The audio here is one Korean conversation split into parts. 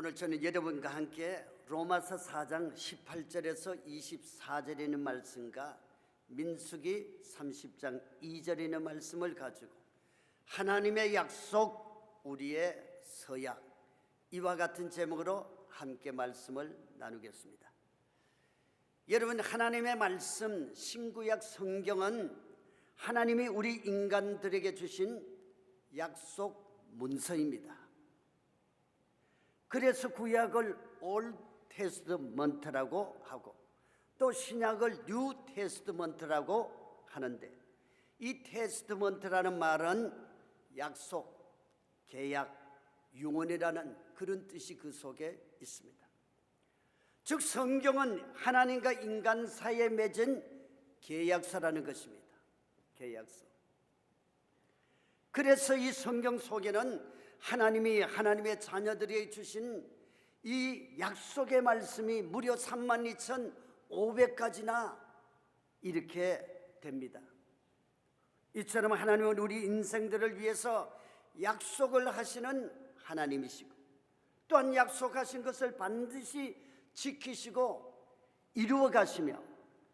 오늘 저는 여러분과 함께 로마서 4장 18절에서 24절에 있는 말씀과 민수기 30장 2절에 있는 말씀을 가지고 하나님의 약속 우리의 서약, 이와 같은 제목으로 함께 말씀을 나누겠습니다. 여러분, 하나님의 말씀 신구약 성경은 하나님이 우리 인간들에게 주신 약속 문서입니다. 그래서 구약을 올 테스트먼트라고 하고 또 신약을 뉴 테스트먼트라고 하는데, 이 테스트먼트라는 말은 약속, 계약, 유언이라는 그런 뜻이 그 속에 있습니다. 즉 성경은 하나님과 인간 사이에 맺은 계약서라는 것입니다. 계약서. 그래서 이 성경 속에는 하나님이 하나님의 자녀들에게 주신 이 약속의 말씀이 무려 32,500가지나 이렇게 됩니다. 이처럼 하나님은 우리 인생들을 위해서 약속을 하시는 하나님이시고, 또한 약속하신 것을 반드시 지키시고 이루어 가시며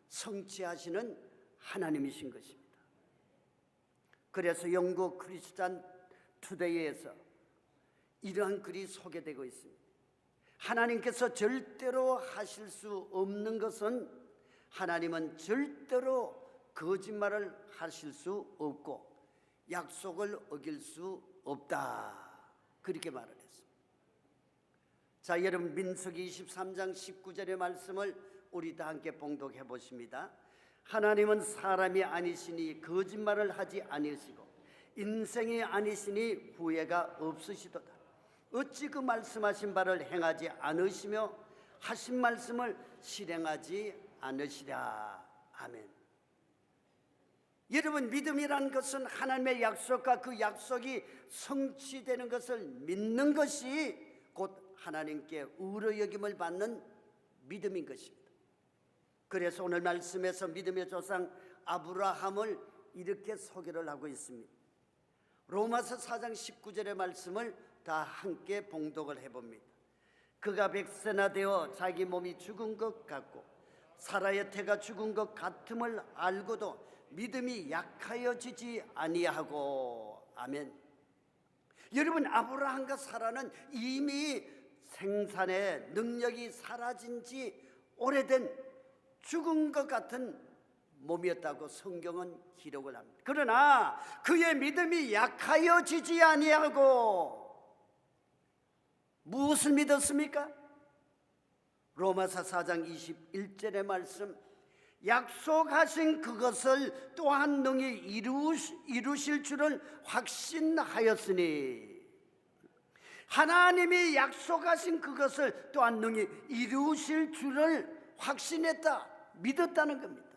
성취하시는 하나님이신 것입니다. 그래서 영국 크리스찬 투데이에서 이러한 글이 소개되고 있습니다. 하나님께서 절대로 하실 수 없는 것은 하나님은 절대로 거짓말을 하실 수 없고 약속을 어길 수 없다, 그렇게 말을 했습니다. 자, 여러분, 민수기 23장 19절의 말씀을 우리 다 함께 봉독해 보십니다. 하나님은 사람이 아니시니 거짓말을 하지 아니시고 인생이 아니시니 후회가 없으시도다. 어찌 그 말씀하신 바를 행하지 않으시며 하신 말씀을 실행하지 않으시랴. 아멘. 여러분, 믿음이란 것은 하나님의 약속과 그 약속이 성취되는 것을 믿는 것이 곧 하나님께 의로 여김을 받는 믿음인 것입니다. 그래서 오늘 말씀에서 믿음의 조상 아브라함을 이렇게 소개를 하고 있습니다. 로마서 4장 19절의 말씀을 다 함께 봉독을 해봅니다. 그가 100세나 되어 자기 몸이 죽은 것 같고 사라의 태가 죽은 것 같음을 알고도 믿음이 약하여지지 아니하고. 아멘. 여러분, 아브라함과 사라는 이미 생산의 능력이 사라진 지 오래된 죽은 것 같은 몸이었다고 성경은 기록을 합니다. 그러나 그의 믿음이 약하여지지 아니하고 무엇을 믿었습니까? 로마서 4장 21절의 말씀, 약속하신 그것을 또한 능히 이루실 줄을 확신하였으니, 하나님이 약속하신 그것을 또한 능히 이루실 줄을 확신했다, 믿었다는 겁니다.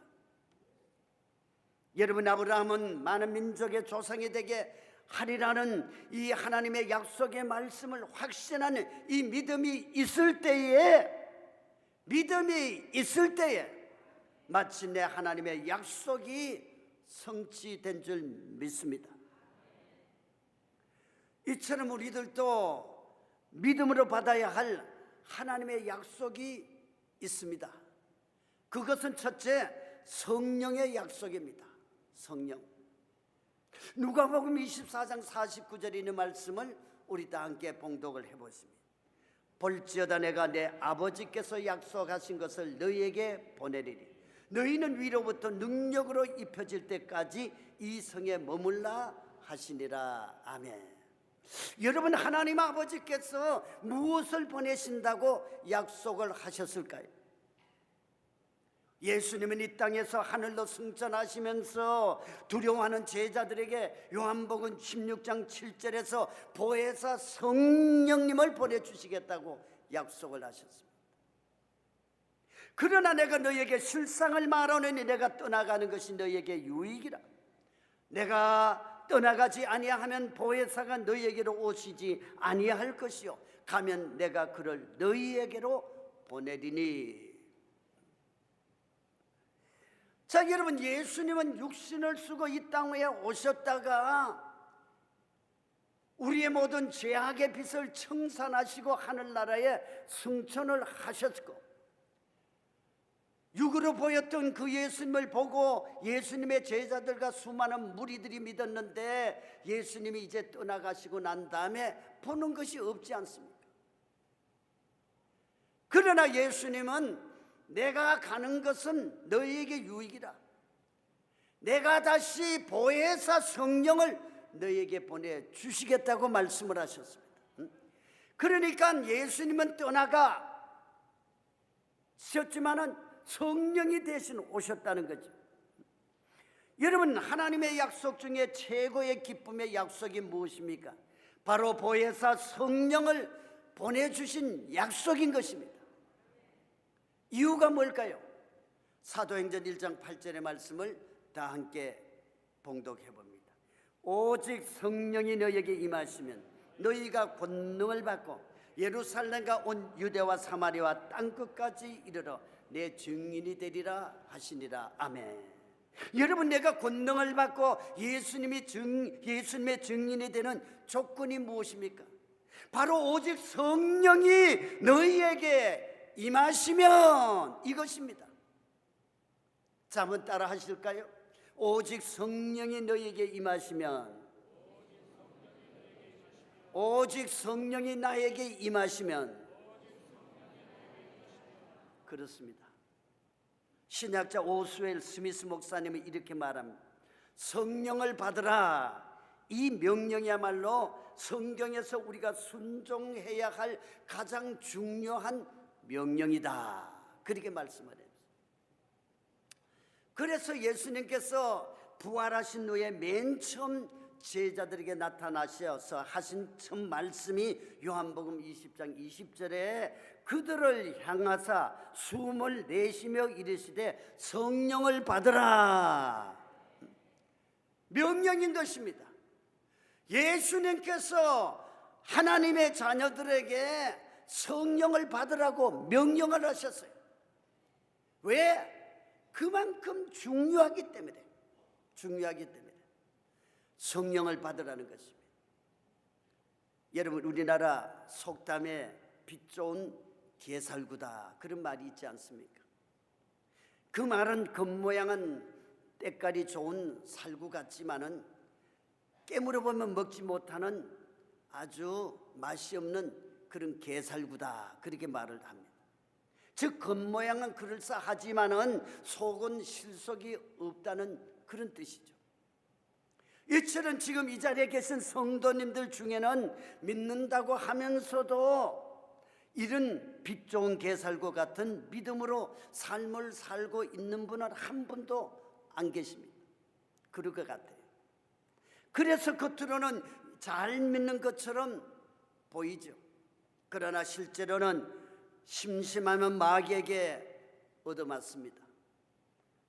여러분, 아브라함은 많은 민족의 조상이 되게 하리라는 이 하나님의 약속의 말씀을 확신하는 이 믿음이 있을 때에 마침내 하나님의 약속이 성취된 줄 믿습니다. 이처럼 우리들도 믿음으로 받아야 할 하나님의 약속이 있습니다. 그것은 첫째, 성령의 약속입니다. 성령. 누가복음 24장 49절에 있는 말씀을 우리 다 함께 봉독을 해보십니다. 볼지어다 내가 내 아버지께서 약속하신 것을 너희에게 보내리니 너희는 위로부터 능력으로 입혀질 때까지 이 성에 머물라 하시니라. 아멘. 여러분, 하나님 아버지께서 무엇을 보내신다고 약속을 하셨을까요? 예수님은 이 땅에서 하늘로 승천하시면서 두려워하는 제자들에게 요한복음 16장 7절에서 보혜사 성령님을 보내주시겠다고 약속을 하셨습니다. 그러나 내가 너희에게 실상을 말하노니 내가 떠나가는 것이 너희에게 유익이라. 내가 떠나가지 아니하면 보혜사가 너희에게로 오시지 아니할 것이요 가면 내가 그를 너희에게로 보내리니. 자, 여러분, 예수님은 육신을 쓰고 이 땅에 오셨다가 우리의 모든 죄악의 빚을 청산하시고 하늘나라에 승천을 하셨고, 육으로 보였던 그 예수님을 보고 예수님의 제자들과 수많은 무리들이 믿었는데, 예수님이 이제 떠나가시고 난 다음에 보는 것이 없지 않습니까? 그러나 예수님은 내가 가는 것은 너희에게 유익이라, 내가 다시 보혜사 성령을 너희에게 보내주시겠다고 말씀을 하셨습니다. 그러니까 예수님은 떠나가셨지만은 성령이 대신 오셨다는 거죠. 여러분, 하나님의 약속 중에 최고의 기쁨의 약속이 무엇입니까? 바로 보혜사 성령을 보내주신 약속인 것입니다. 이유가 뭘까요? 사도행전 1장 8절의 말씀을 다 함께 봉독해 봅니다. 오직 성령이 너희에게 임하시면 너희가 권능을 받고 예루살렘과 온 유대와 사마리아와 땅끝까지 이르러 내 증인이 되리라 하시니라. 아멘. 여러분, 내가 권능을 받고 예수님의 증인이 되는 조건이 무엇입니까? 바로 오직 성령이 너희에게 임하시면, 이것입니다. 자, 한번 따라 하실까요? 오직 성령이 너희에게 임하시면, 오직 성령이 나에게 임하시면. 그렇습니다. 신학자 오스웰 스미스 목사님이 이렇게 말합니다. 성령을 받으라. 이 명령이야말로 성경에서 우리가 순종해야 할 가장 중요한 명령이다, 그렇게 말씀을 해요. 그래서 예수님께서 부활하신 후에 맨 처음 제자들에게 나타나셔서 하신 첫 말씀이 요한복음 20장 20절에 그들을 향하사 숨을 내쉬며 이르시되 성령을 받으라. 명령인 것입니다. 예수님께서 하나님의 자녀들에게 성령을 받으라고 명령을 하셨어요. 왜? 그만큼 중요하기 때문에 성령을 받으라는 것입니다. 여러분, 우리나라 속담에 빛 좋은 게살구다, 그런 말이 있지 않습니까? 그 말은 겉모양은 때깔이 좋은 살구 같지만은 깨물어 보면 먹지 못하는 아주 맛이 없는 그런 게살구다, 그렇게 말을 합니다. 즉 겉모양은 그럴싸하지만은 속은 실속이 없다는 그런 뜻이죠. 이처럼 지금 이 자리에 계신 성도님들 중에는 믿는다고 하면서도 이런 빛 좋은 게살구 같은 믿음으로 삶을 살고 있는 분은 한 분도 안 계십니다. 그럴 것 같아요. 그래서 겉으로는 잘 믿는 것처럼 보이죠. 그러나 실제로는 심심하면 마귀에게 얻어맞습니다.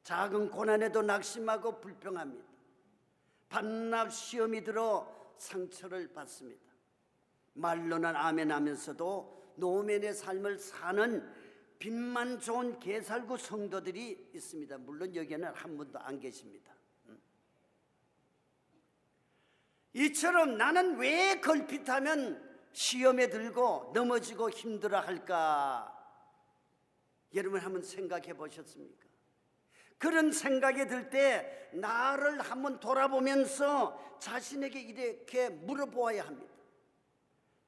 작은 고난에도 낙심하고 불평합니다. 반납 시험이 들어 상처를 받습니다. 말로는 아멘 하면서도 노면의 삶을 사는 빛만 좋은 게살구 성도들이 있습니다. 물론 여기에는 한 분도 안 계십니다. 이처럼 나는 왜 걸핏하면 시험에 들고 넘어지고 힘들어 할까? 여러분 한번 생각해 보셨습니까? 그런 생각이 들 때 나를 한번 돌아보면서 자신에게 이렇게 물어보아야 합니다.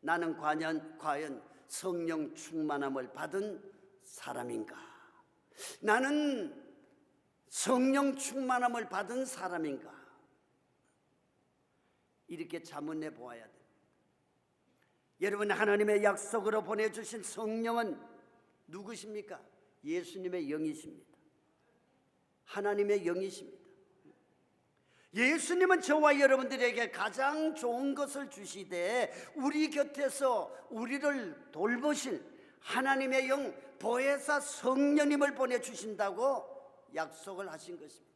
나는 과연 성령 충만함을 받은 사람인가? 나는 성령 충만함을 받은 사람인가? 이렇게 자문해 보아야 됩니다. 여러분, 하나님의 약속으로 보내주신 성령은 누구십니까? 예수님의 영이십니다. 하나님의 영이십니다. 예수님은 저와 여러분들에게 가장 좋은 것을 주시되 우리 곁에서 우리를 돌보실 하나님의 영 보혜사 성령님을 보내주신다고 약속을 하신 것입니다.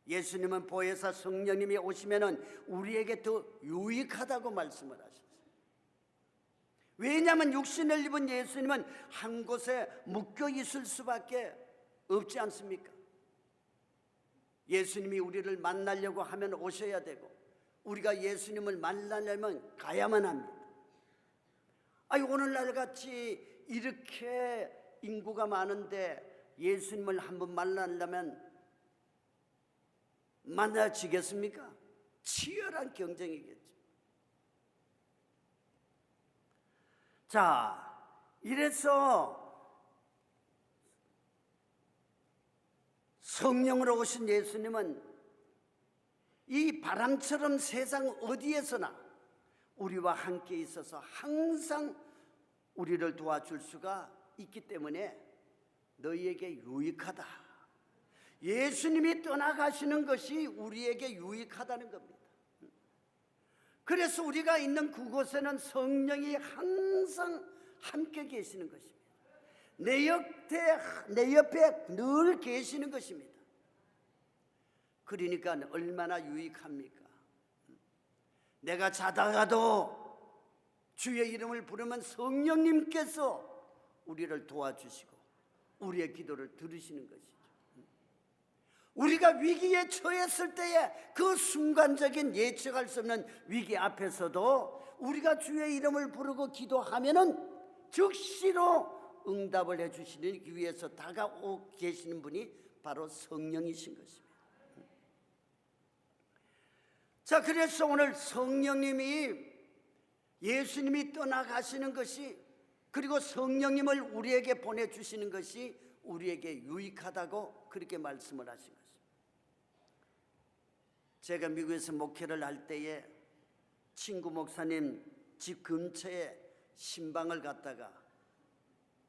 예수님은 보혜사 성령님이 오시면 우리에게 더 유익하다고 말씀을 하셨어요. 왜냐하면 육신을 입은 예수님은 한 곳에 묶여 있을 수밖에 없지 않습니까? 예수님이 우리를 만나려고 하면 오셔야 되고 우리가 예수님을 만나려면 가야만 합니다. 오늘날 같이 이렇게 인구가 많은데 예수님을 한번 만나려면 만나지겠습니까? 치열한 경쟁이겠죠. 자, 이래서 성령으로 오신 예수님은 이 바람처럼 세상 어디에서나 우리와 함께 있어서 항상 우리를 도와줄 수가 있기 때문에 너희에게 유익하다. 예수님이 떠나가시는 것이 우리에게 유익하다는 겁니다. 그래서 우리가 있는 그곳에는 성령이 항상 함께 계시는 것입니다. 내 옆에 늘 계시는 것입니다. 그러니까 얼마나 유익합니까? 내가 자다가도 주의 이름을 부르면 성령님께서 우리를 도와주시고 우리의 기도를 들으시는 것이죠. 우리가 위기에 처했을 때에 그 순간적인 예측할 수 없는 위기 앞에서도 우리가 주의 이름을 부르고 기도하면은 즉시로 응답을 해주시기 위해서 다가오고 계시는 분이 바로 성령이신 것입니다. 자, 그래서 오늘 성령님이 예수님이 떠나가시는 것이, 그리고 성령님을 우리에게 보내주시는 것이 우리에게 유익하다고 그렇게 말씀을 하신 것입니다. 제가 미국에서 목회를 할 때에 친구 목사님 집 근처에 신방을 갔다가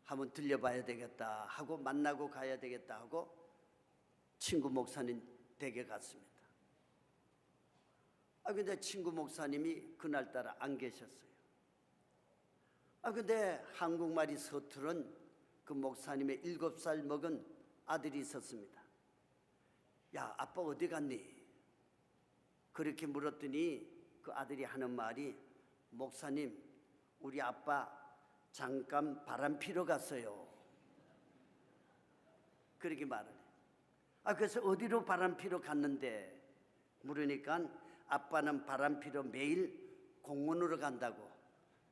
한번 들려봐야 되겠다 하고, 만나고 가야 되겠다 하고 친구 목사님 댁에 갔습니다. 근데 친구 목사님이 그날따라 안 계셨어요. 근데 한국말이 서투른 그 목사님의 7살 먹은 아들이 있었습니다. 야, 아빠 어디 갔니? 그렇게 물었더니 그 아들이 하는 말이, 목사님, 우리 아빠 잠깐 바람 피러 갔어요. 그렇게 말을 해요. 그래서 어디로 바람 피러 갔는데 물으니까 아빠는 바람 피러 매일 공원으로 간다고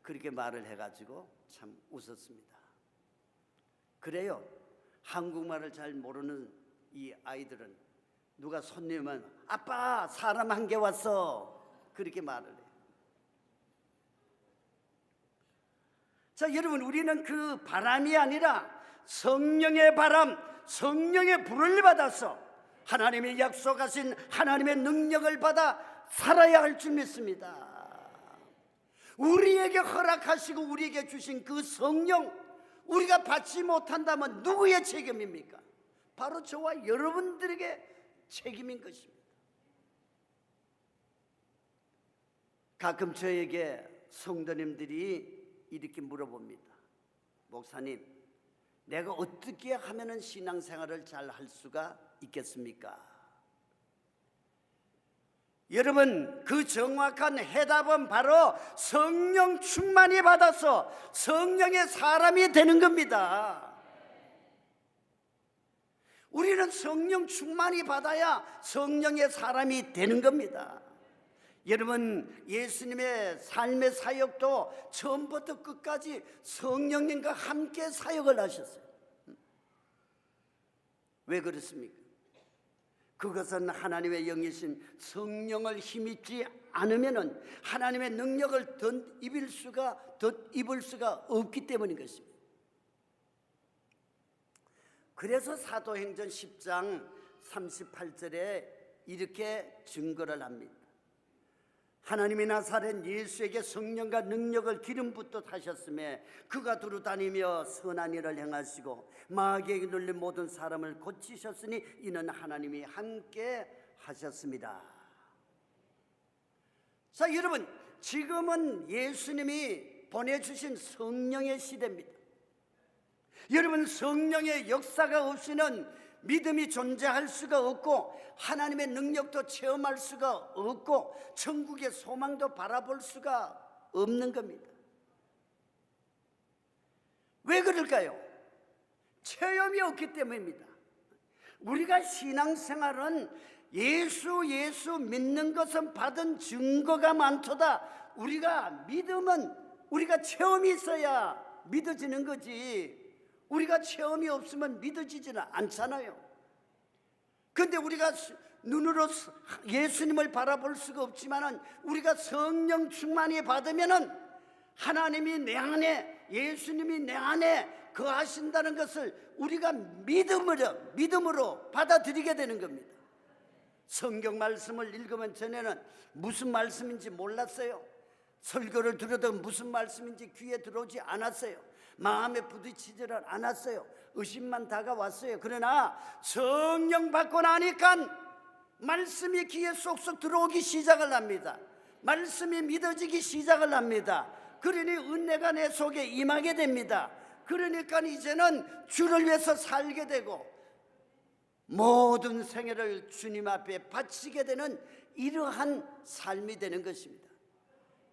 그렇게 말을 해가지고 참 웃었습니다. 그래요. 한국말을 잘 모르는 이 아이들은 누가 손님은 아빠 사람 한 개 왔어 그렇게 말을 해요. 자, 여러분, 우리는 그 바람이 아니라 성령의 바람, 성령의 불을 받아서 하나님이 약속하신 하나님의 능력을 받아 살아야 할 줄 믿습니다. 우리에게 허락하시고 우리에게 주신 그 성령, 우리가 받지 못한다면 누구의 책임입니까? 바로 저와 여러분들에게 책임인 것입니다. 가끔 저에게 성도님들이 이렇게 물어봅니다. 목사님, 내가 어떻게 하면 신앙생활을 잘 할 수가 있겠습니까? 여러분, 그 정확한 해답은 바로 성령 충만이 받아서 성령의 사람이 되는 겁니다. 우리는 성령 충만이 받아야 성령의 사람이 되는 겁니다. 여러분, 예수님의 삶의 사역도 처음부터 끝까지 성령님과 함께 사역을 하셨어요. 왜 그렇습니까? 그것은 하나님의 영이신 성령을 힘입지 않으면은 하나님의 능력을 덧입을 수가 없기 때문인 것입니다. 그래서 사도행전 10장 38절에 이렇게 증거를 합니다. 하나님이 나사렛 예수에게 성령과 능력을 기름 붓듯 하셨으며 그가 두루 다니며 선한 일을 행하시고 마귀에게 눌린 모든 사람을 고치셨으니 이는 하나님이 함께 하셨습니다. 자, 여러분, 지금은 예수님이 보내주신 성령의 시대입니다. 여러분, 성령의 역사가 없이는 믿음이 존재할 수가 없고 하나님의 능력도 체험할 수가 없고 천국의 소망도 바라볼 수가 없는 겁니다. 왜 그럴까요? 체험이 없기 때문입니다. 우리가 신앙생활은 예수 믿는 것은 받은 증거가 많도다. 우리가 믿음은 우리가 체험이 있어야 믿어지는 거지. 우리가 체험이 없으면 믿어지지는 않잖아요. 그런데 우리가 눈으로 예수님을 바라볼 수가 없지만은 우리가 성령 충만히 받으면은 하나님이 내 안에, 예수님이 내 안에 거하신다는 것을 우리가 믿음으로 받아들이게 되는 겁니다. 성경 말씀을 읽으면 전에는 무슨 말씀인지 몰랐어요. 설교를 들어도 무슨 말씀인지 귀에 들어오지 않았어요. 마음에 부딪히지를 않았어요. 의심만 다가왔어요. 그러나 성령 받고 나니까 말씀이 귀에 쏙쏙 들어오기 시작을 합니다. 말씀이 믿어지기 시작을 합니다. 그러니 은혜가 내 속에 임하게 됩니다. 그러니까 이제는 주를 위해서 살게 되고 모든 생애를 주님 앞에 바치게 되는 이러한 삶이 되는 것입니다.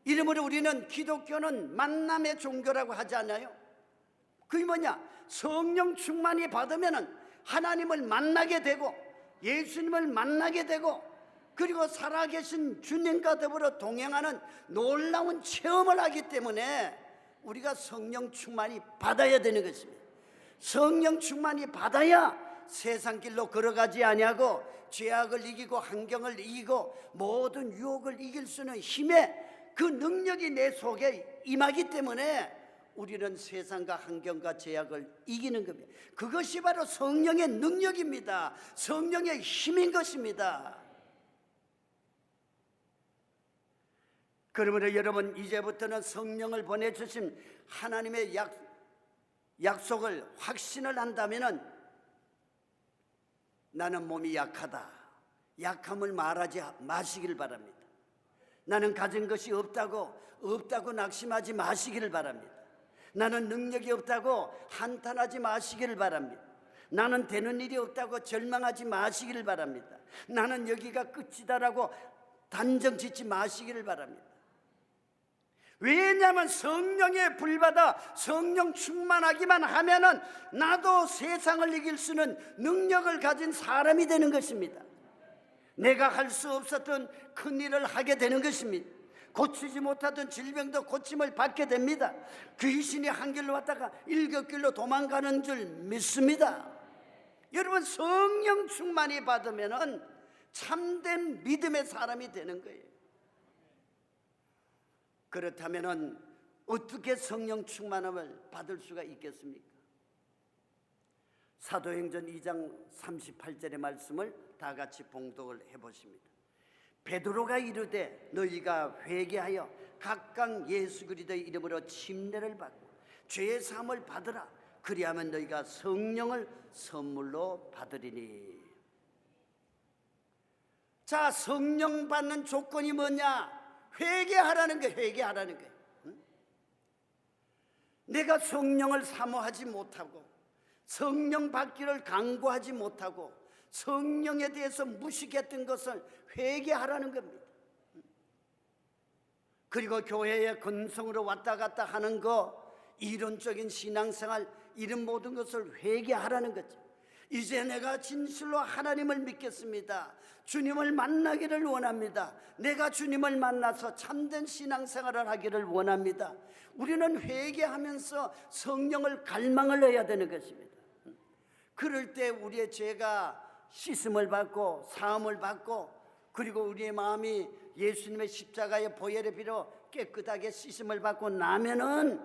이러므로 우리는 기독교는 만남의 종교라고 하지 않아요? 그게 뭐냐? 성령 충만히 받으면 하나님을 만나게 되고 예수님을 만나게 되고 그리고 살아계신 주님과 더불어 동행하는 놀라운 체험을 하기 때문에 우리가 성령 충만히 받아야 되는 것입니다. 성령 충만히 받아야 세상 길로 걸어가지 아니하고 죄악을 이기고 환경을 이기고 모든 유혹을 이길 수 있는 힘의 그 능력이 내 속에 임하기 때문에 우리는 세상과 환경과 죄악을 이기는 겁니다. 그것이 바로 성령의 능력입니다. 성령의 힘인 것입니다. 그러므로 여러분, 이제부터는 성령을 보내주신 하나님의 약속을 확신을 한다면 나는 몸이 약하다, 약함을 말하지 마시기를 바랍니다. 나는 가진 것이 없다고 낙심하지 마시기를 바랍니다. 나는 능력이 없다고 한탄하지 마시기를 바랍니다. 나는 되는 일이 없다고 절망하지 마시기를 바랍니다. 나는 여기가 끝이다라고 단정 짓지 마시기를 바랍니다. 왜냐하면 성령에 불받아 성령 충만하기만 하면은 나도 세상을 이길 수 있는 능력을 가진 사람이 되는 것입니다. 내가 할 수 없었던 큰 일을 하게 되는 것입니다. 고치지 못하던 질병도 고침을 받게 됩니다. 귀신이 한 길로 왔다가 일곱 길로 도망가는 줄 믿습니다. 여러분, 성령 충만히 받으면은 참된 믿음의 사람이 되는 거예요. 그렇다면은 어떻게 성령 충만함을 받을 수가 있겠습니까? 사도행전 2장 38절의 말씀을 다 같이 봉독을 해보십니다. 베드로가 이르되 너희가 회개하여 각각 예수 그리스도의 이름으로 침례를 받고 죄의 사함을 받으라. 그리하면 너희가 성령을 선물로 받으리니. 자, 성령 받는 조건이 뭐냐? 회개하라는 거예요. 회개하라는 거예요. 내가 성령을 사모하지 못하고 성령 받기를 강구하지 못하고 성령에 대해서 무식했던 것을 회개하라는 겁니다. 그리고 교회에 근성으로 왔다 갔다 하는 거, 이론적인 신앙생활, 이런 모든 것을 회개하라는 거죠. 이제 내가 진실로 하나님을 믿겠습니다. 주님을 만나기를 원합니다. 내가 주님을 만나서 참된 신앙생활을 하기를 원합니다. 우리는 회개하면서 성령을 갈망을 해야 되는 것입니다. 그럴 때 우리의 죄가 씻음을 받고 사함을 받고 그리고 우리의 마음이 예수님의 십자가의 보혈의 피로 깨끗하게 씻음을 받고 나면은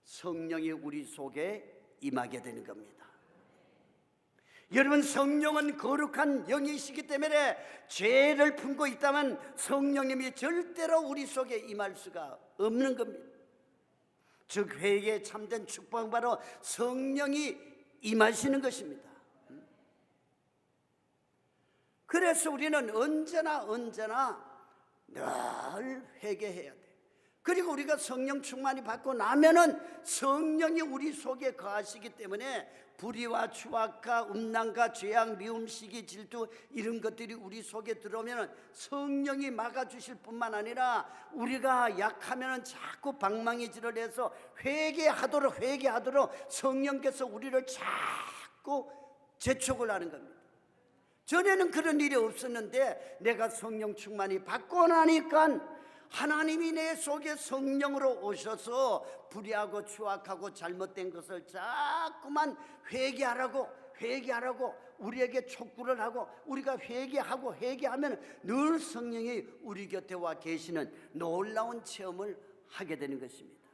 성령이 우리 속에 임하게 되는 겁니다. 여러분, 성령은 거룩한 영이시기 때문에 죄를 품고 있다면 성령님이 절대로 우리 속에 임할 수가 없는 겁니다. 즉 회개에 참된 축복은 바로 성령이 임하시는 것입니다. 그래서 우리는 언제나 늘 회개해야 돼. 그리고 우리가 성령 충만히 받고 나면은 성령이 우리 속에 거하시기 때문에 불의와 추악과 음란과 죄악, 미움, 시기, 질투 이런 것들이 우리 속에 들어오면 성령이 막아주실 뿐만 아니라 우리가 약하면 자꾸 방망이질을 해서 회개하도록 성령께서 우리를 자꾸 재촉을 하는 겁니다. 전에는 그런 일이 없었는데 내가 성령 충만이 받고 나니까 하나님이 내 속에 성령으로 오셔서 불의하고 추악하고 잘못된 것을 자꾸만 회개하라고 우리에게 촉구를 하고, 우리가 회개하면 늘 성령이 우리 곁에 와 계시는 놀라운 체험을 하게 되는 것입니다.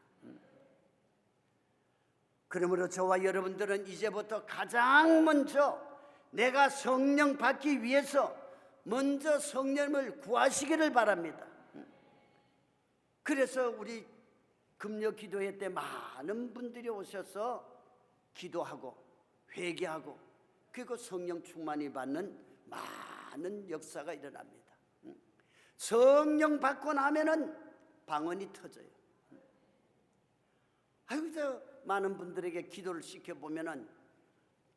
그러므로 저와 여러분들은 이제부터 가장 먼저 내가 성령 받기 위해서 먼저 성령을 구하시기를 바랍니다. 그래서 우리 금요 기도회 때 많은 분들이 오셔서 기도하고 회개하고, 그리고 성령 충만이 받는 많은 역사가 일어납니다. 성령 받고 나면은 방언이 터져요. 아이고, 저 많은 분들에게 기도를 시켜보면은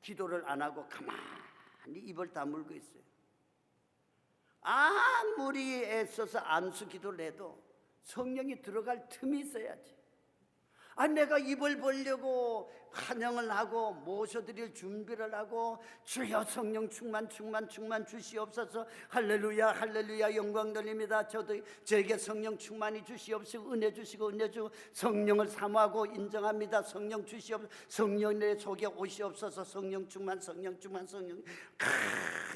기도를 안 하고 가만히 입을 다물고 있어요. 아무리 애써서 안수 기도를 해도 성령이 들어갈 틈이 있어야지. 내가 입을 벌려고 환영을 하고 모셔드릴 준비를 하고 주여 성령 충만 주시옵소서, 할렐루야 할렐루야 영광 돌립니다, 저에게 성령 충만이 주시옵시고 은혜 주시고 은혜 주고 성령을 사모하고 인정합니다, 성령 주시옵소서, 성령 내 속에 오시옵소서, 성령 충만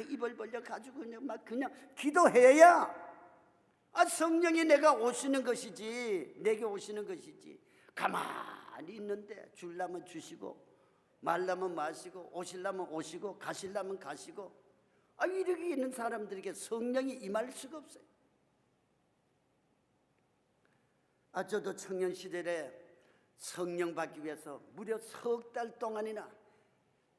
입을 벌려 가지고 그냥 기도해야 성령이 내가 오시는 것이지, 내게 오시는 것이지. 가만히 있는데 주려면 주시고 말라면 마시고 오시려면 오시고 가시려면 가시고, 이렇게 있는 사람들에게 성령이 임할 수가 없어요. 저도 청년 시절에 성령 받기 위해서 무려 3달 동안이나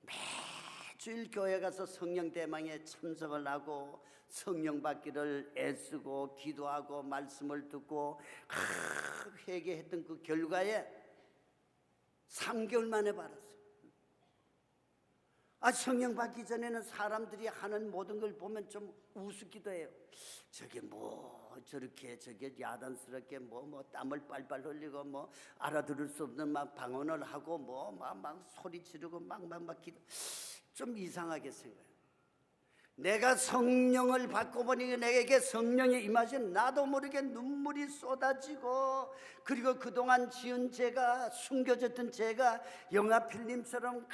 매주일 교회 가서 성령 대망에 참석을 하고 성령 받기를 애쓰고 기도하고 말씀을 듣고 회개했던 그 결과에 3개월 만에 받았어요. 성령 받기 전에는 사람들이 하는 모든 걸 보면 좀 우습기도 해요. 저게 저렇게 저게 야단스럽게 땀을 빨빨 흘리고 알아들을 수 없는 막 방언을 하고 막 소리 지르고 막 기도, 좀 이상하게 생각해요. 내가 성령을 받고 보니 내게 성령이 임하신, 나도 모르게 눈물이 쏟아지고, 그리고 그동안 지은 죄가, 숨겨졌던 죄가 영화 필름처럼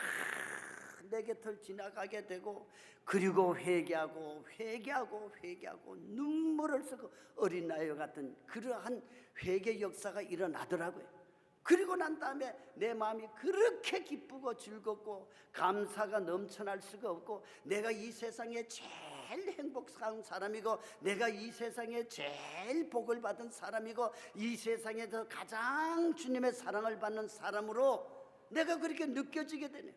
내 곁을 지나가게 되고, 그리고 회개하고 눈물을 쓰고 어린아이와 같은 그러한 회개 역사가 일어나더라고요. 그리고 난 다음에 내 마음이 그렇게 기쁘고 즐겁고 감사가 넘쳐날 수가 없고, 내가 이 세상에 제일 행복한 사람이고, 내가 이 세상에 제일 복을 받은 사람이고, 이 세상에서 가장 주님의 사랑을 받는 사람으로 내가 그렇게 느껴지게 되네요.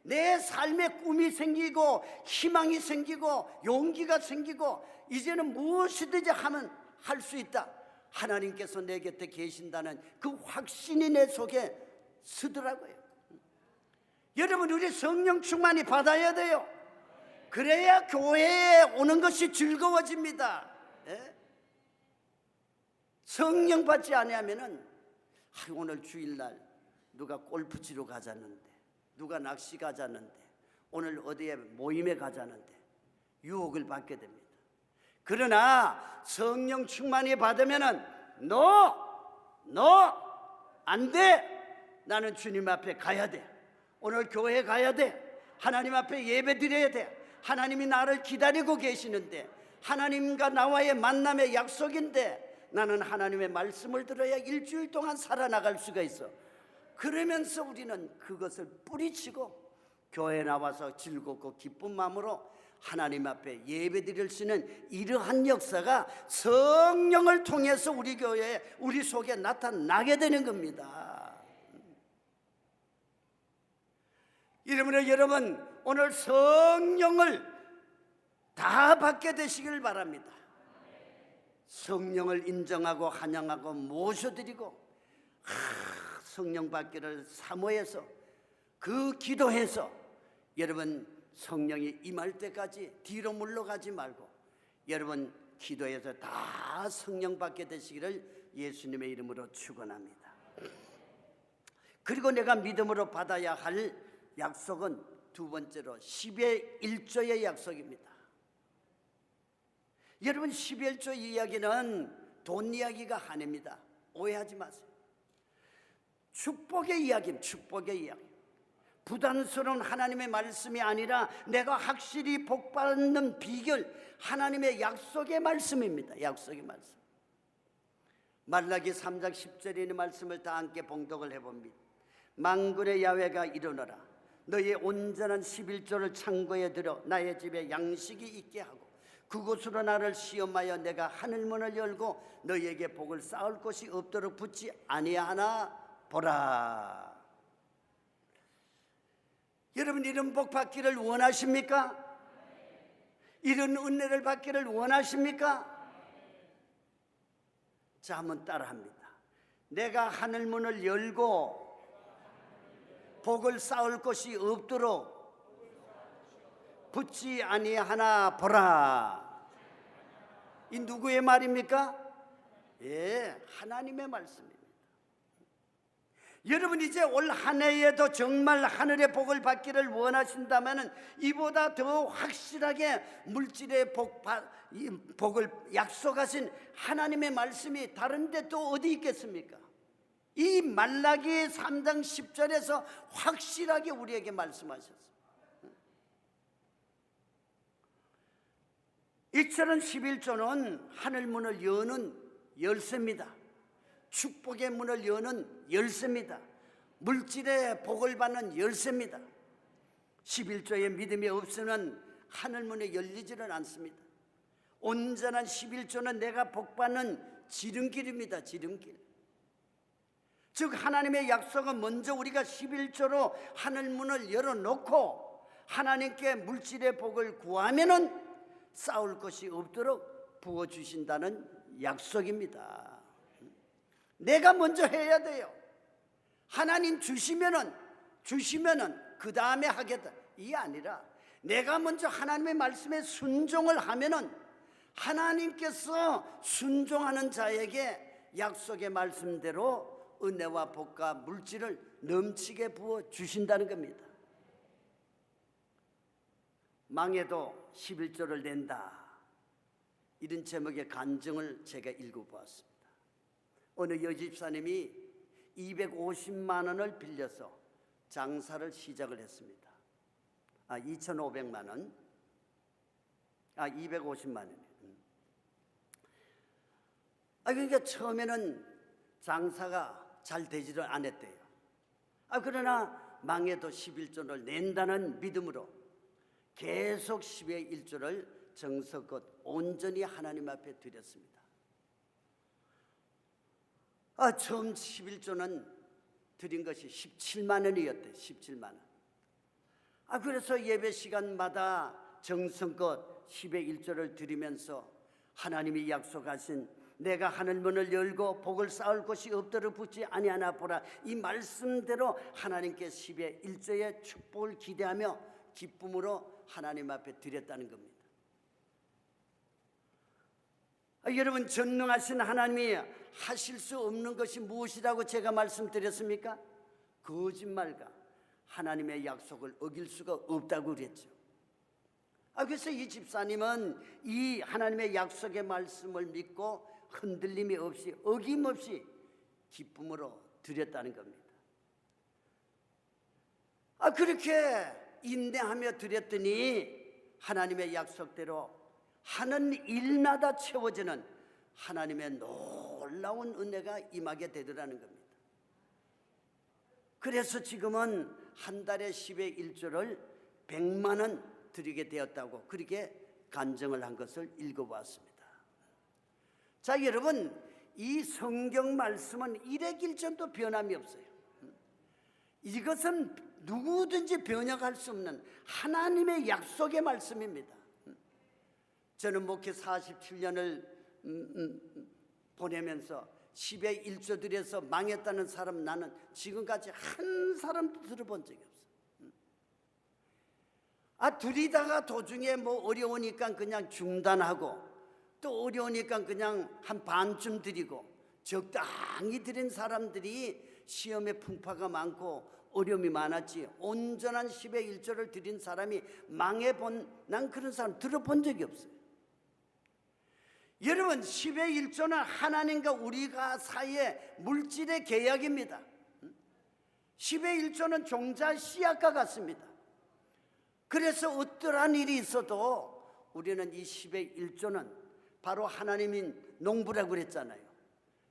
내 삶에 꿈이 생기고 희망이 생기고 용기가 생기고, 이제는 무엇이든지 할 수 있다, 하나님께서 내 곁에 계신다는 그 확신이 내 속에 서더라고요. 여러분, 우리 성령 충만이 받아야 돼요. 그래야 교회에 오는 것이 즐거워집니다. 성령 받지 아니하면은 오늘 주일날 누가 골프 치러 가자는데, 누가 낚시 가자는데, 오늘 어디에 모임에 가자는데 유혹을 받게 됩니다. 그러나 성령 충만이 받으면은 안 돼. 나는 주님 앞에 가야 돼. 오늘 교회 가야 돼. 하나님 앞에 예배 드려야 돼. 하나님이 나를 기다리고 계시는데, 하나님과 나와의 만남의 약속인데, 나는 하나님의 말씀을 들어야 일주일 동안 살아나갈 수가 있어. 그러면서 우리는 그것을 뿌리치고 교회에 나와서 즐겁고 기쁜 마음으로 하나님 앞에 예배드릴 수 있는 이러한 역사가 성령을 통해서 우리 교회에, 우리 속에 나타나게 되는 겁니다. 이러므로 여러분, 오늘 성령을 다 받게 되시길 바랍니다. 성령을 인정하고 환영하고 모셔드리고 성령 받기를 사모해서, 그 기도해서 여러분 성령이 임할 때까지 뒤로 물러가지 말고, 여러분 기도해서 다 성령 받게 되시기를 예수님의 이름으로 축원합니다. 그리고 내가 믿음으로 받아야 할 약속은 두 번째로 10의 1조의 약속입니다. 여러분, 10의 1조 이야기는 돈 이야기가 아닙니다. 오해하지 마세요. 축복의 이야기입니다. 축복의 이야기. 부담스러운 하나님의 말씀이 아니라 내가 확실히 복받는 비결, 하나님의 약속의 말씀입니다. 약속의 말씀. 말라기 3장 10절의 말씀을 다 함께 봉독을 해봅니다. 만군의 야훼가 일어나라. 너희의 온전한 11조를 창고에 들여 나의 집에 양식이 있게 하고 그곳으로 나를 시험하여 내가 하늘문을 열고 너희에게 복을 쌓을 곳이 없도록 붙지 아니하나 보라. 여러분, 이런 복 받기를 원하십니까? 이런 은혜를 받기를 원하십니까? 자, 한번 따라합니다. 내가 하늘문을 열고 복을 쌓을 곳이 없도록 붙지 아니하나 보라. 이 누구의 말입니까? 예, 하나님의 말씀입니다. 여러분, 이제 올 한 해에도 정말 하늘의 복을 받기를 원하신다면 이보다 더 확실하게 물질의 복을 약속하신 하나님의 말씀이 다른데 또 어디 있겠습니까? 이 말라기 3장 10절에서 확실하게 우리에게 말씀하셨어요. 이처럼 11조는 하늘문을 여는 열쇠입니다. 축복의 문을 여는 열쇠입니다. 물질의 복을 받는 열쇠입니다. 11조의 믿음이 없으면 하늘문이 열리지는 않습니다. 온전한 11조는 내가 복받는 지름길입니다. 지름길. 즉 하나님의 약속은 먼저 우리가 11조로 하늘문을 열어놓고 하나님께 물질의 복을 구하면은 싸울 것이 없도록 부어주신다는 약속입니다. 내가 먼저 해야 돼요. 하나님 주시면은 그 다음에 하겠다, 이게 아니라 내가 먼저 하나님의 말씀에 순종을 하면은 하나님께서 순종하는 자에게 약속의 말씀대로 은혜와 복과 물질을 넘치게 부어 주신다는 겁니다. 망해도 11조를 낸다, 이런 제목의 간증을 제가 읽어보았습니다. 어느 여집사님이 250만 원을 빌려서 장사를 시작을 했습니다. 2,500만 원, 250만 원. 그러니까 처음에는 장사가 잘 되지를 않았대요. 그러나 망해도 11조를 낸다는 믿음으로 계속 10의 1조를 정성껏 온전히 하나님 앞에 드렸습니다. 처음 11조는 드린 것이 17만 원이었대요. 17만 원. 그래서 예배 시간마다 정성껏 10의 1조를 드리면서 하나님이 약속하신 내가 하늘문을 열고 복을 쌓을 곳이 없도록 붙지 아니하나 보라, 이 말씀대로 하나님께 10의 1조의 축복을 기대하며 기쁨으로 하나님 앞에 드렸다는 겁니다. 여러분, 전능하신 하나님이 하실 수 없는 것이 무엇이라고 제가 말씀드렸습니까? 거짓말과 하나님의 약속을 어길 수가 없다고 그랬죠. 그래서 이 집사님은 이 하나님의 약속의 말씀을 믿고 흔들림이 없이 어김없이 기쁨으로 드렸다는 겁니다. 그렇게 인내하며 드렸더니 하나님의 약속대로 하는 일마다 채워지는 하나님의 놀라운 은혜가 임하게 되더라는 겁니다. 그래서 지금은 한 달에 10의 1조를 100만 원 드리게 되었다고 그렇게 간증을 한 것을 읽어보았습니다. 자, 여러분, 이 성경 말씀은 일액일전도 변함이 없어요. 이것은 누구든지 변형할 수 없는 하나님의 약속의 말씀입니다. 저는 목회 47년을 보내면서 10의 1조 들여서 망했다는 사람 나는 지금까지 한 사람도 들어본 적이 없어요. 드리다가 도중에 뭐 어려우니까 그냥 중단하고 또 어려우니까 그냥 한 반쯤 드리고 적당히 드린 사람들이 시험의 풍파가 많고 어려움이 많았지 온전한 10의 1조를 드린 사람이 망해본 난 그런 사람 들어본 적이 없어요. 여러분 10의 1조는 하나님과 우리가 사이의 물질의 계약입니다. 10의 1조는 종자 씨앗과 같습니다. 그래서 어떠한 일이 있어도 우리는 이 10의 1조는 바로 하나님인 농부라고 그랬잖아요.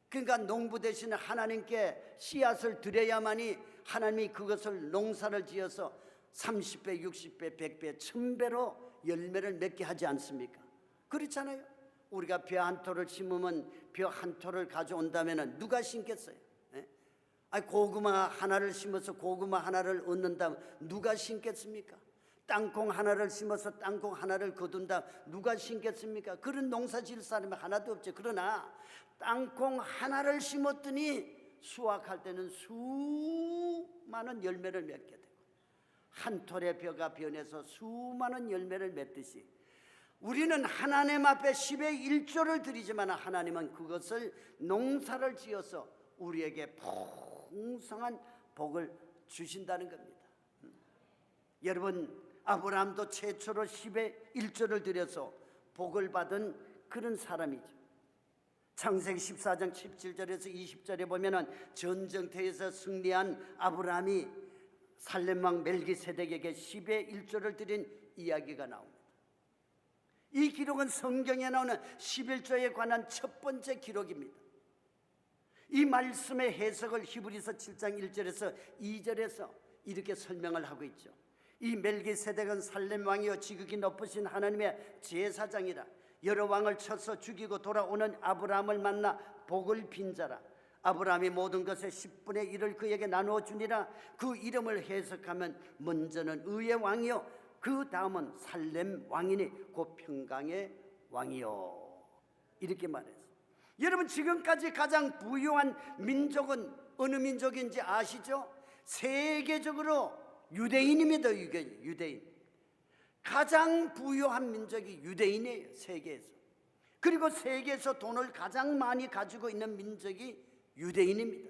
그러니까 농부 대신에 하나님께 씨앗을 드려야만이 하나님이 그것을 농사를 지어서 30배, 60배, 100배, 1000배로 열매를 맺게 하지 않습니까? 그렇잖아요. 우리가 벼 한 토를 심으면 벼 한 토를 가져온다면 누가 심겠어요? 고구마 하나를 심어서 고구마 하나를 얻는다면 누가 심겠습니까? 땅콩 하나를 심어서 땅콩 하나를 거둔다 누가 심겠습니까? 그런 농사 지을 사람이 하나도 없죠. 그러나 땅콩 하나를 심었더니 수확할 때는 수많은 열매를 맺게 되고 한 톨의 벼가 변해서 수많은 열매를 맺듯이 우리는 하나님 앞에 10의 1조를 드리지만 하나님은 그것을 농사를 지어서 우리에게 풍성한 복을 주신다는 겁니다. 여러분 아브라함도 최초로 10의 1조를 드려서 복을 받은 그런 사람이죠. 창세기 14장 17절에서 20절에 보면은 전쟁터에서 승리한 아브라함이 살렘왕 멜기세덱에게 10의 1조를 드린 이야기가 나옵니다. 이 기록은 성경에 나오는 11조에 관한 첫 번째 기록입니다. 이 말씀의 해석을 히브리서 7장 1절에서 2절에서 이렇게 설명을 하고 있죠. 이 멜기세덱은 살렘 왕이요 지극히 높으신 하나님의 제사장이라 여러 왕을 쳐서 죽이고 돌아오는 아브라함을 만나 복을 빈 자라. 아브라함이 모든 것의 10분의 1을 그에게 나누어 주니라. 그 이름을 해석하면 먼저는 의의 왕이요 그 다음은 살렘 왕이니 곧 평강의 왕이요 이렇게 말했어요. 여러분 지금까지 가장 부유한 민족은 어느 민족인지 아시죠? 세계적으로 유대인입니다. 유대인. 가장 부유한 민족이 유대인이에요. 세계에서. 그리고 세계에서 돈을 가장 많이 가지고 있는 민족이 유대인입니다.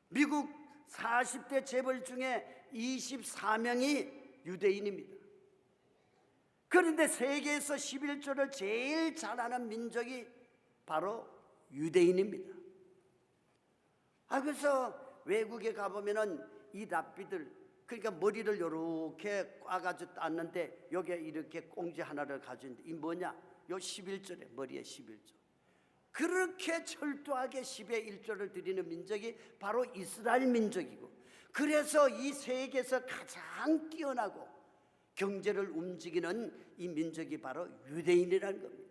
미국 40대 재벌 중에 24명이 유대인입니다. 그런데 세계에서 11조를 제일 잘하는 민족이 바로 유대인입니다. 그래서 외국에 가보면은 이 랍비들 그러니까 머리를 이렇게 꽈가지고 땄는데 여기에 이렇게 꽁지 하나를 가지는데 이 뭐냐? 요 11조래. 머리에 11조. 그렇게 철저하게 10의 1조를 드리는 민족이 바로 이스라엘 민족이고 그래서 이 세계에서 가장 뛰어나고 경제를 움직이는 이 민족이 바로 유대인이라는 겁니다.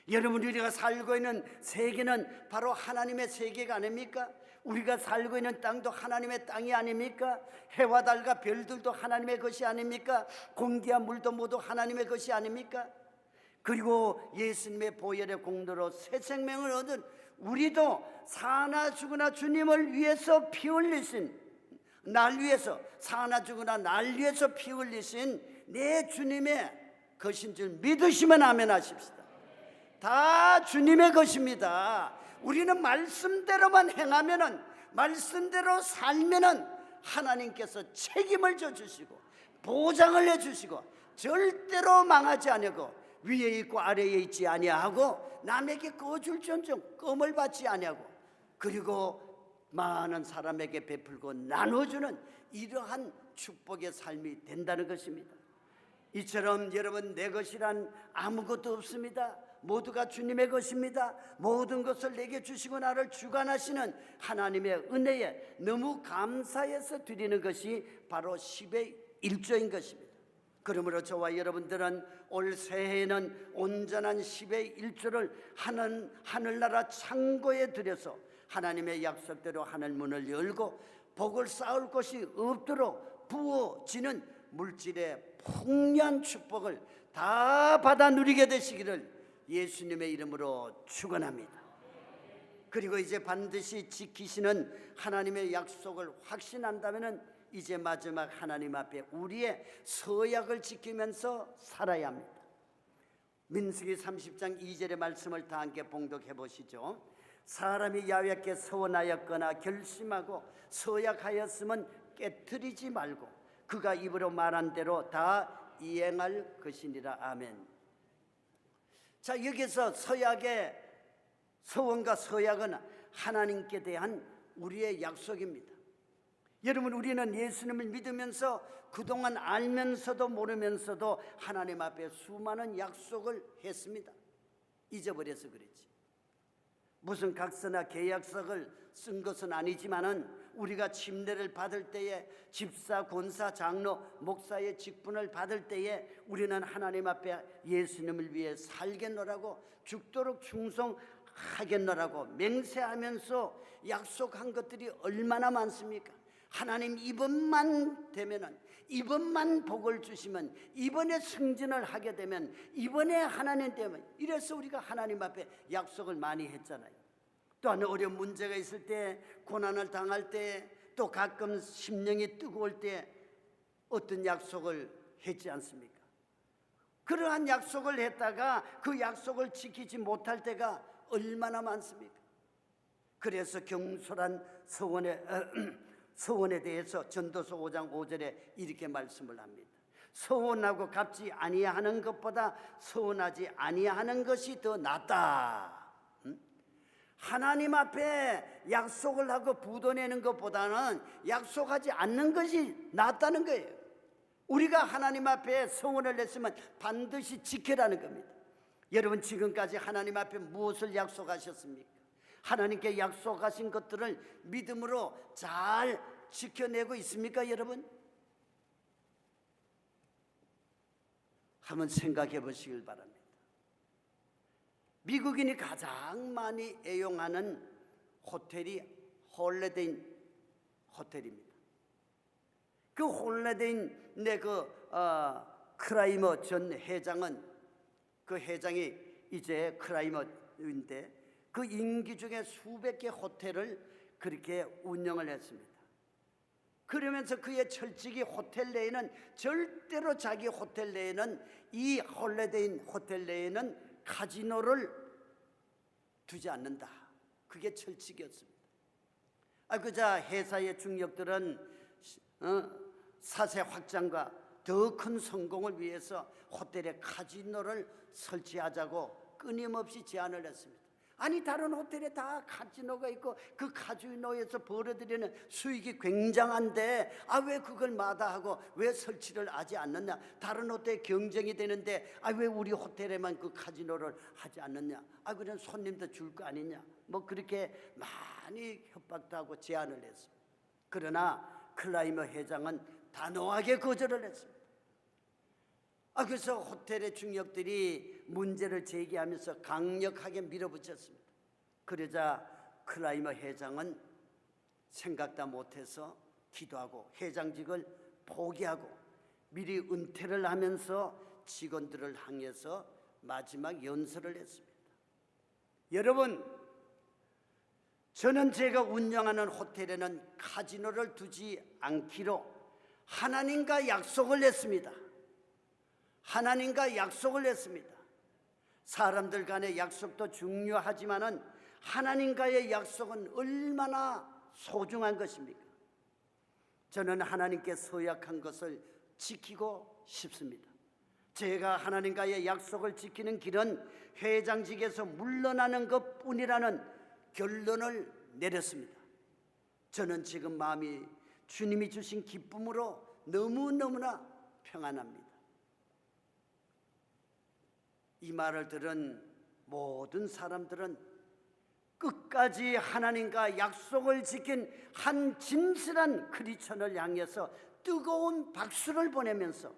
여러분 우리가 살고 있는 세계는 바로 하나님의 세계가 아닙니까? 우리가 살고 있는 땅도 하나님의 땅이 아닙니까? 해와 달과 별들도 하나님의 것이 아닙니까? 공기와 물도 모두 하나님의 것이 아닙니까? 그리고 예수님의 보혈의 공로로 새 생명을 얻은 우리도 사나 죽으나 주님을 위해서 피 흘리신 날 위해서 사나 죽으나 날 위해서 피 흘리신 내 주님의 것인 줄 믿으시면 아멘 하십시다. 다 주님의 것입니다. 우리는 말씀대로만 행하면은 말씀대로 살면은 하나님께서 책임을 져주시고 보장을 해주시고 절대로 망하지 아니하고 위에 있고 아래에 있지 아니하고 남에게 꺼줄전정 껌을 받지 아니하고 그리고 많은 사람에게 베풀고 나눠주는 이러한 축복의 삶이 된다는 것입니다. 이처럼 여러분 내 것이란 아무것도 없습니다. 모두가 주님의 것입니다. 모든 것을 내게 주시고 나를 주관하시는 하나님의 은혜에 너무 감사해서 드리는 것이 바로 10의 1조인 것입니다. 그러므로 저와 여러분들은 올 새해에는 온전한 10의 1조를 하늘나라 창고에 들여서 하나님의 약속대로 하늘문을 열고 복을 쌓을 곳이 없도록 부어지는 물질의 풍요한 축복을 다 받아 누리게 되시기를 예수님의 이름으로 축원합니다. 그리고 이제 반드시 지키시는 하나님의 약속을 확신한다면 이제 마지막 하나님 앞에 우리의 서약을 지키면서 살아야 합니다. 민수기 30장 2절의 말씀을 다 함께 봉독해 보시죠. 사람이 야훼께 서원하였거나 결심하고 서약하였으면 깨트리지 말고 그가 입으로 말한 대로 다 이행할 것이니라. 아멘. 자, 여기서 서약의 서원과 서약은 하나님께 대한 우리의 약속입니다. 여러분, 우리는 예수님을 믿으면서 그동안 알면서도 모르면서도 하나님 앞에 수많은 약속을 했습니다. 잊어버려서 그랬지. 무슨 각서나 계약서를 쓴 것은 아니지만은 우리가 침례를 받을 때에 집사, 권사, 장로, 목사의 직분을 받을 때에 우리는 하나님 앞에 예수님을 위해 살겠노라고, 죽도록 충성하겠노라고 맹세하면서 약속한 것들이 얼마나 많습니까? 하나님 이번만 되면은, 이번만 복을 주시면, 이번에 승진을 하게 되면, 이번에 하나님 되면, 이래서 우리가 하나님 앞에 약속을 많이 했잖아요. 또한 어려운 문제가 있을 때, 고난을 당할 때, 또 가끔 심령이 뜨거울 때 어떤 약속을 했지 않습니까? 그러한 약속을 했다가 그 약속을 지키지 못할 때가 얼마나 많습니까? 그래서 경솔한 서원에 대해서 전도서 5장 5절에 이렇게 말씀을 합니다. 서원하고 갚지 아니하는 것보다 서원하지 아니하는 것이 더 낫다. 하나님 앞에 약속을 하고 부도내는 것보다는 약속하지 않는 것이 낫다는 거예요. 우리가 하나님 앞에 서원을 냈으면 반드시 지키라는 겁니다. 여러분, 지금까지 하나님 앞에 무엇을 약속하셨습니까? 하나님께 약속하신 것들을 믿음으로 잘 지켜내고 있습니까, 여러분? 한번 생각해 보시길 바랍니다. 미국인이 가장 많이 애용하는 호텔이 홀리데이 호텔입니다. 그 홀리데이 크라이머 전 회장은, 그 회장이 이제 크라이머인데 그 임기 중에 수백 개 호텔을 그렇게 운영을 했습니다. 그러면서 그의 철칙이 호텔 내에는 절대로 자기 호텔 내에는, 이 홀리데이 호텔 내에는 카지노를 두지 않는다. 그게 철칙이었습니다. 그자 회사의 중역들은 사세 확장과 더 큰 성공을 위해서 호텔에 카지노를 설치하자고 끊임없이 제안을 했습니다. 아니, 다른 호텔에 다 카지노가 있고 그 카지노에서 벌어들이는 수익이 굉장한데 왜 그걸 마다하고 왜 설치를 하지 않느냐? 다른 호텔에 경쟁이 되는데 왜 우리 호텔에만 그 카지노를 하지 않느냐? 그런 손님도 줄 거 아니냐? 뭐 그렇게 많이 협박도 하고 제안을 했습니다. 그러나 클라이머 회장은 단호하게 거절을 했습니다. 그래서 호텔의 중역들이 문제를 제기하면서 강력하게 밀어붙였습니다. 그러자 클라이머 회장은 생각도 못해서 기도하고 회장직을 포기하고 미리 은퇴를 하면서 직원들을 향해서 마지막 연설을 했습니다. 여러분, 저는 제가 운영하는 호텔에는 카지노를 두지 않기로 하나님과 약속을 했습니다. 하나님과 약속을 했습니다. 사람들 간의 약속도 중요하지만은 하나님과의 약속은 얼마나 소중한 것입니까? 저는 하나님께 서약한 것을 지키고 싶습니다. 제가 하나님과의 약속을 지키는 길은 회장직에서 물러나는 것뿐이라는 결론을 내렸습니다. 저는 지금 마음이 주님이 주신 기쁨으로 너무너무나 평안합니다. 이 말을 들은 모든 사람들은 끝까지 하나님과 약속을 지킨 한 진실한 크리스천을 향해서 뜨거운 박수를 보내면서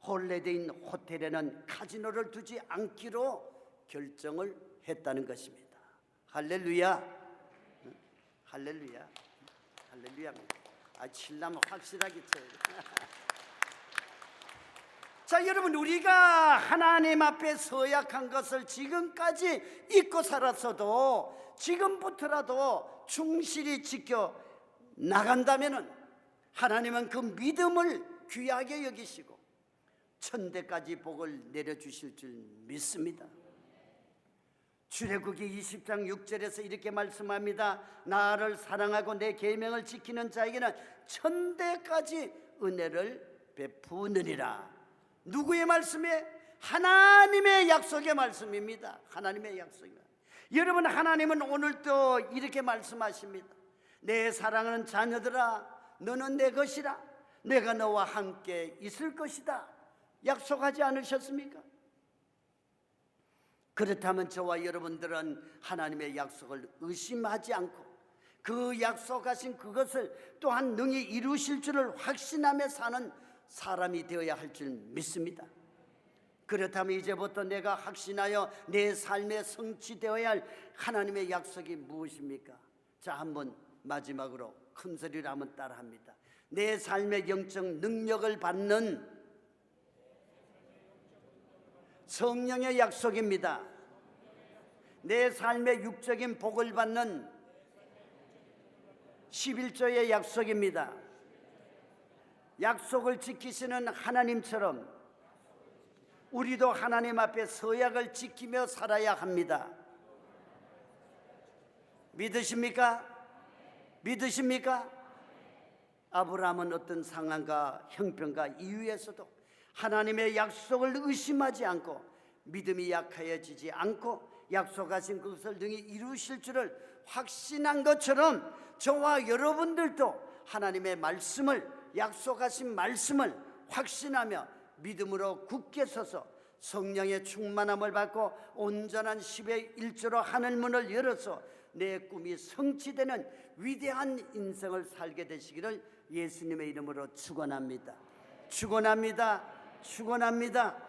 홀리데이 호텔에는 카지노를 두지 않기로 결정을 했다는 것입니다. 할렐루야. 할렐루야. 할렐루야. 칠라면 확실하게 쳐요. 자, 여러분, 우리가 하나님 앞에 서약한 것을 지금까지 잊고 살았어도 지금부터라도 충실히 지켜 나간다면은 하나님은 그 믿음을 귀하게 여기시고 천대까지 복을 내려주실 줄 믿습니다. 출애굽기 20장 6절에서 이렇게 말씀합니다. 나를 사랑하고 내 계명을 지키는 자에게는 천대까지 은혜를 베푸느니라. 누구의 말씀이에요? 하나님의 약속의 말씀입니다. 하나님의 약속입니다. 여러분, 하나님은 오늘도 이렇게 말씀하십니다. 내 사랑하는 자녀들아, 너는 내 것이라. 내가 너와 함께 있을 것이다. 약속하지 않으셨습니까? 그렇다면 저와 여러분들은 하나님의 약속을 의심하지 않고 그 약속하신 그것을 또한 능히 이루실 줄을 확신하며 사는 사람이 되어야 할 줄 믿습니다. 그렇다면 이제부터 내가 확신하여 내 삶에 성취되어야 할 하나님의 약속이 무엇입니까? 자, 한번 마지막으로 큰 소리로 한번 따라합니다. 내 삶의 영적 능력을 받는 성령의 약속입니다. 내 삶의 육적인 복을 받는 11조의 약속입니다. 약속을 지키시는 하나님처럼 우리도 하나님 앞에 서약을 지키며 살아야 합니다. 믿으십니까? 믿으십니까? 아브라함은 어떤 상황과 형편과 이유에서도 하나님의 약속을 의심하지 않고 믿음이 약해지지 않고 약속하신 그것을 능히 이루실 줄을 확신한 것처럼 저와 여러분들도 하나님의 말씀을, 약속하신 말씀을 확신하며 믿음으로 굳게 서서 성령의 충만함을 받고 온전한 10의 1조로 하늘문을 열어서 내 꿈이 성취되는 위대한 인생을 살게 되시기를 예수님의 이름으로 축원합니다. 축원합니다. 축원합니다.